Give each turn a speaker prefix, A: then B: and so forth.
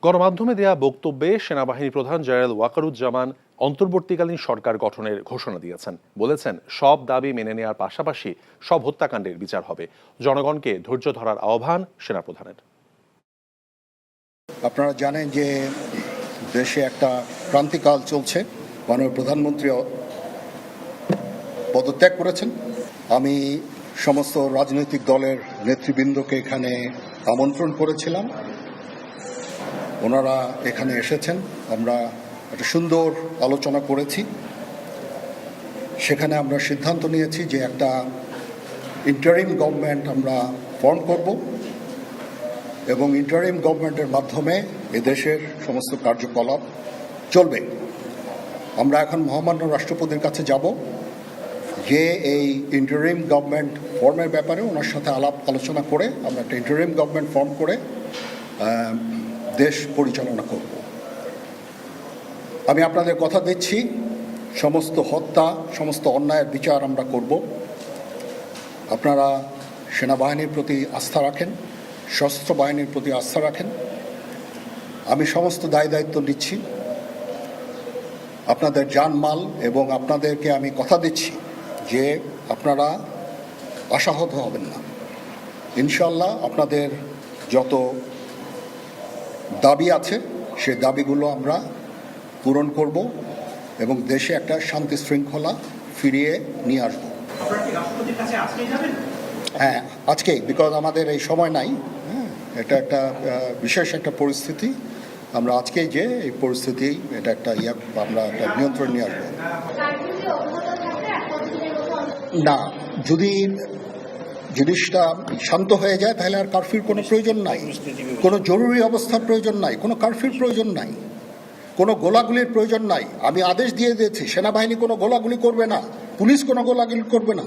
A: গণমাধ্যমে দেয়া বক্তব্যে সেনাবাহিনী প্রধান জেনারেল ওয়াকারুজ্জামান অন্তর্বর্তীকালীন সরকার গঠনের ঘোষণা দিয়েছেন। বলেছেন, সব দাবি মেনে নেওয়ার পাশাপাশি সব হত্যাকাণ্ডের বিচার হবে। জনগণকে ধৈর্য ধরার আহ্বান সেনাপ্রধানের।
B: আপনারা জানেন যে দেশে একটা ক্রান্তিকাল চলছে। মাননীয় প্রধানমন্ত্রী পদত্যাগ করেছেন। আমি সমস্ত রাজনৈতিক দলের নেতৃবৃন্দকে এখানে আমন্ত্রণ করেছিলাম। ওনারা এখানে এসেছেন। আমরা একটা সুন্দর আলোচনা করেছি। সেখানে আমরা সিদ্ধান্ত নিয়েছি যে একটা ইন্টারিম গভর্নমেন্ট আমরা ফর্ম করব এবং ইন্টারিম গভর্নমেন্টের মাধ্যমে এদেশের সমস্ত কার্যকলাপ চলবে। আমরা এখন মহামান্য রাষ্ট্রপতির কাছে যাব যে এই ইন্টারিম গভর্নমেন্ট ফর্মের ব্যাপারে ওনার সাথে আলোচনা করে আমরা একটা ইন্টারিম গভর্নমেন্ট ফর্ম করে দেশ পরিচালনা করব। আমি আপনাদের কথা দিচ্ছি, সমস্ত হত্যা, সমস্ত অন্যায়ের বিচার আমরা করব। আপনারা সেনাবাহিনীর প্রতি আস্থা রাখেন, সশস্ত্র বাহিনীর প্রতি আস্থা রাখেন। আমি সমস্ত দায়িত্ব নিচ্ছি, আপনাদের জানমাল, এবং আপনাদেরকে আমি কথা দিচ্ছি যে আপনারা আশাহত হবেন না। ইনশাল্লাহ আপনাদের যত দাবি আছে সে দাবিগুলো আমরা পূরণ করব এবং দেশে একটা শান্তি শৃঙ্খলা ফিরিয়ে নিয়ে আসব। হ্যাঁ, আজকেই, বিকজ আমাদের এই সময় নাই। হ্যাঁ, এটা একটা বিশেষ একটা পরিস্থিতি। আমরা আজকেই যে এই পরিস্থিতি এটা একটা আমরা একটা নিয়ন্ত্রণ নিয়ে আসবো। না, যদি জিনিসটা শান্ত হয়ে যায় তাহলে আর কারফিউর কোনো প্রয়োজন নাই, কোনো জরুরি অবস্থার প্রয়োজন নাই, কোনো কারফিউর প্রয়োজন নাই, কোনো গোলাগুলির প্রয়োজন নাই। আমি আদেশ দিয়ে দিয়েছি, সেনাবাহিনী কোনো গোলাগুলি করবে না, পুলিশ কোনো গোলাগুলি করবে না।